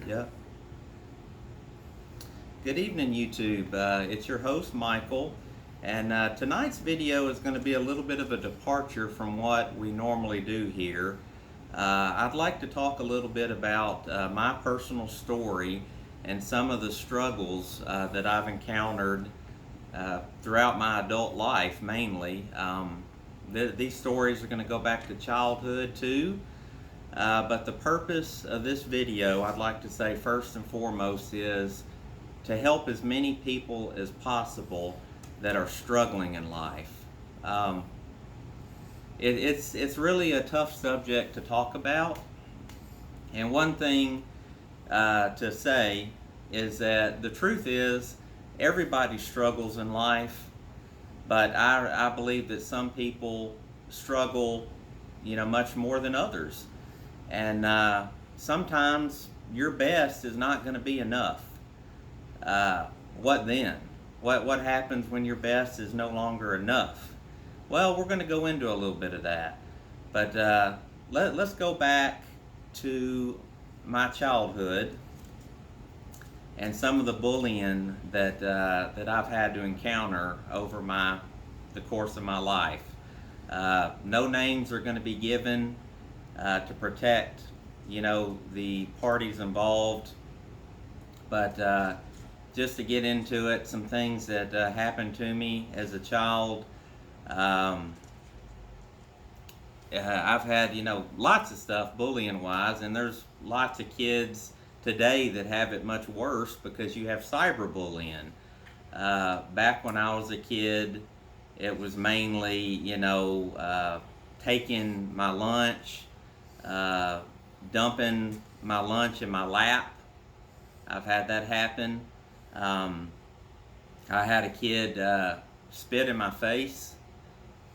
Yeah. Good evening, YouTube. It's your host, Michael, and tonight's video is going to be a little bit of a departure from what we normally do here. I'd like to talk a little bit about my personal story and some of the struggles that I've encountered throughout my adult life, mainly. These stories are going to go back to childhood too. But the purpose of this video, I'd like to say first and foremost, is to help as many people as possible that are struggling in life. Um, it's really a tough subject to talk about, and one thing to say is that the truth is everybody struggles in life, but I believe that some people struggle, much more than others, and sometimes your best is not going to be enough. Uh, what then? What happens when your best is no longer enough? Well, we're going to go into a little bit of that, but let's go back to my childhood and some of the bullying that I've had to encounter over the course of my life. No names are going to be given to protect, the parties involved, but just to get into it, some things that happened to me as a child. Um, I've had, lots of stuff bullying wise, and there's lots of kids today that have it much worse because you have cyberbullying. Back when I was a kid, it was mainly, taking my lunch, uh, dumping my lunch in my lap. I've had that happen. Um, I had a kid spit in my face.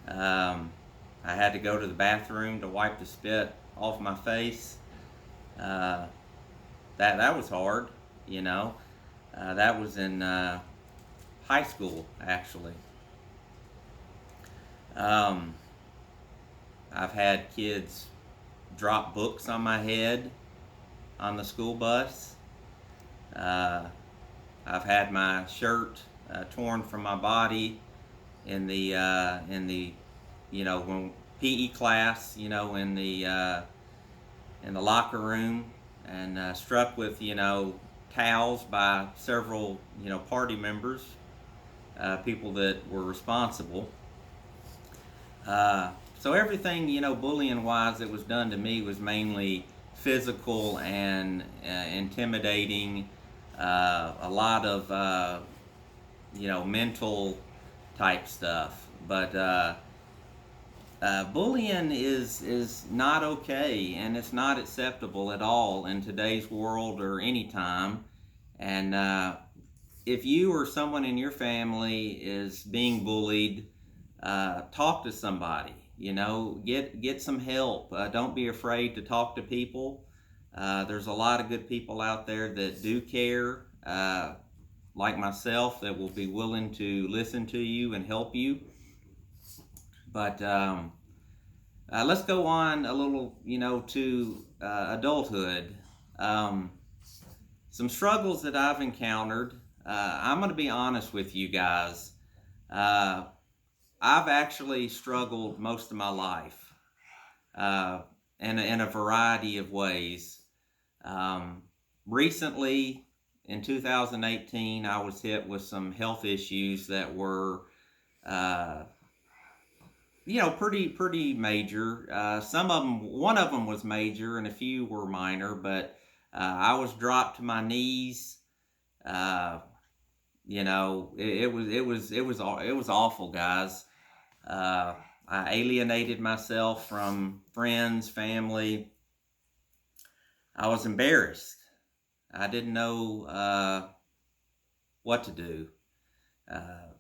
Um, I had to go to the bathroom to wipe the spit off my face. Uh, that was hard, you know. That was in high school, actually. Um, I've had kids drop books on my head on the school bus. Uh, I've had my shirt torn from my body in the when PE class, in the locker room, and struck with towels by several party members, people that were responsible. So everything bullying wise that was done to me was mainly physical and intimidating. A lot of mental type stuff, but bullying is not okay, and it's not acceptable at all in today's world or any time. And if you or someone in your family is being bullied, talk to somebody. Get some help. Don't be afraid to talk to people. There's a lot of good people out there that do care, like myself, that will be willing to listen to you and help you. But let's go on a little, to adulthood. Um, some struggles that I've encountered. I'm going to be honest with you guys. Uh, I've actually struggled most of my life, uh, in a variety of ways. Um, Recently, in 2018, I was hit with some health issues that were uh, pretty major. Some of them, one of them was major, and a few were minor. But I was dropped to my knees. Uh, it was awful, guys. Uh, I alienated myself from friends, family. I was embarrassed. I didn't know what to do. Uh,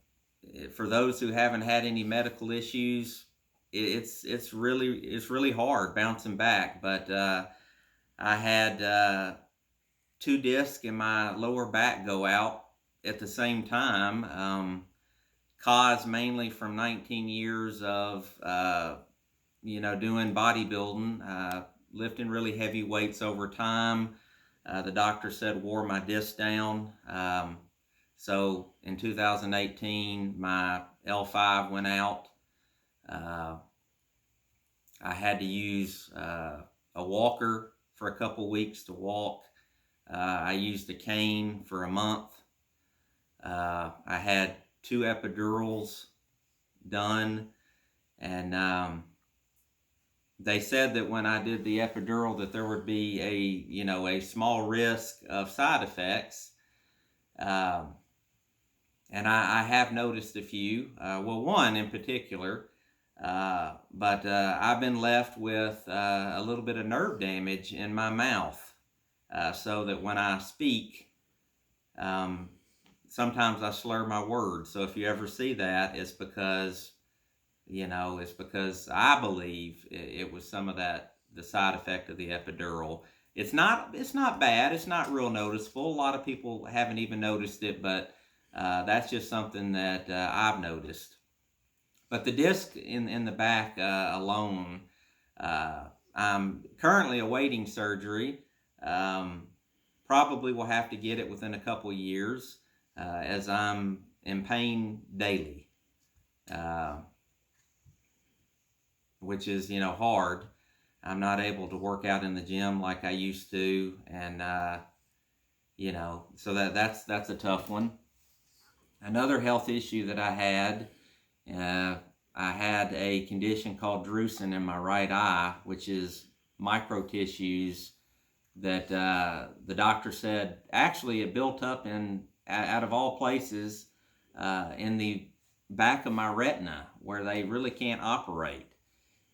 for those who haven't had any medical issues, it's really hard bouncing back. But I had two discs in my lower back go out at the same time, caused mainly from 19 years of doing bodybuilding, lifting really heavy weights over time. The doctor said wore my disc down. So in 2018, my L5 went out. I had to use a walker for a couple weeks to walk. I used a cane for a month. I had 2 epidurals done, and they said that when I did the epidural that there would be a small risk of side effects. And I have noticed a few. Well, one in particular. But I've been left with a little bit of nerve damage in my mouth, so that when I speak, sometimes I slur my words. So if you ever see that, it's because I believe it was some of that, the side effect of the epidural. It's not bad. It's not real noticeable. A lot of people haven't even noticed it, but that's just something that I've noticed. But the disc in the back alone, I'm currently awaiting surgery. Probably will have to get it within a couple years, as I'm in pain daily, which is hard. I'm not able to work out in the gym like I used to, and so that's a tough one. Another health issue that I had a condition called drusen in my right eye, which is microtissues that the doctor said actually it built up out of all places in the back of my retina where they really can't operate.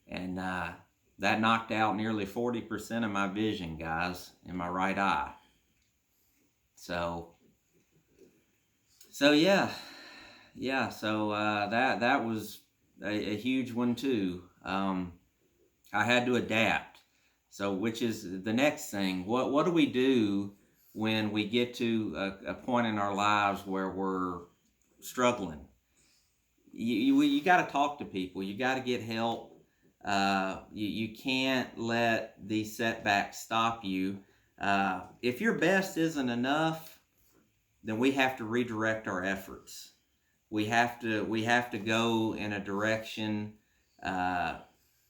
And that knocked out nearly 40% of my vision, guys, in my right eye. So yeah. So that was a huge one too. I had to adapt. So, which is the next thing. What do we do when we get to a point in our lives where we're struggling? You got to talk to people. You got to get help. You can't let these setbacks stop you. If your best isn't enough, then we have to redirect our efforts. We have to go in a direction.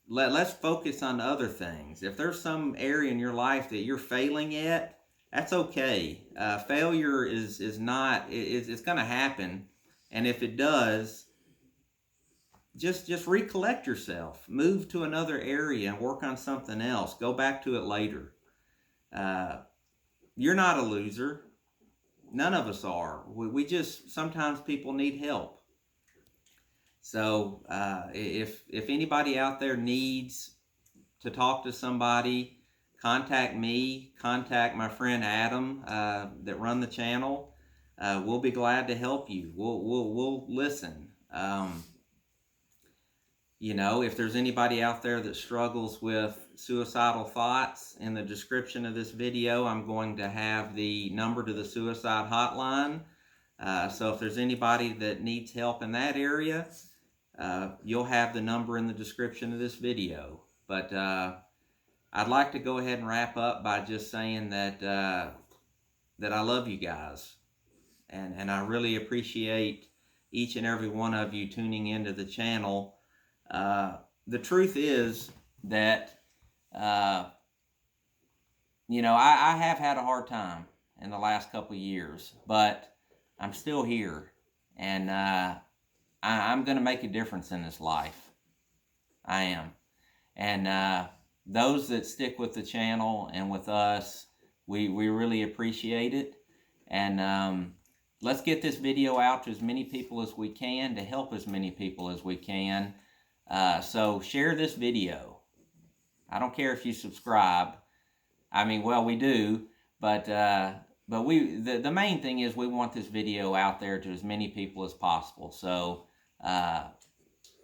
Let's focus on other things. If there's some area in your life that you're failing at, that's okay. Failure is not. It's going to happen, and if it does, just recollect yourself. Move to another area and work on something else. Go back to it later. You're not a loser. None of us are. We just, sometimes people need help. So if anybody out there needs to talk to somebody, contact me, contact my friend Adam that run the channel. We'll be glad to help you. We'll listen. If there's anybody out there that struggles with suicidal thoughts, in the description of this video, I'm going to have the number to the suicide hotline. So if there's anybody that needs help in that area, you'll have the number in the description of this video. But I'd like to go ahead and wrap up by just saying that I love you guys. And I really appreciate each and every one of you tuning into the channel. The truth is that, I have had a hard time in the last couple of years, but I'm still here, and I'm going to make a difference in this life. I am. And those that stick with the channel and with us, we really appreciate it. And let's get this video out to as many people as we can, to help as many people as we can. So share this video. I don't care if you subscribe. I mean, well, we do, but the main thing is we want this video out there to as many people as possible. So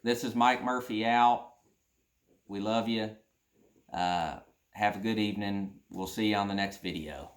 this is Mike Murphy out. We love you. Have a good evening. We'll see you on the next video.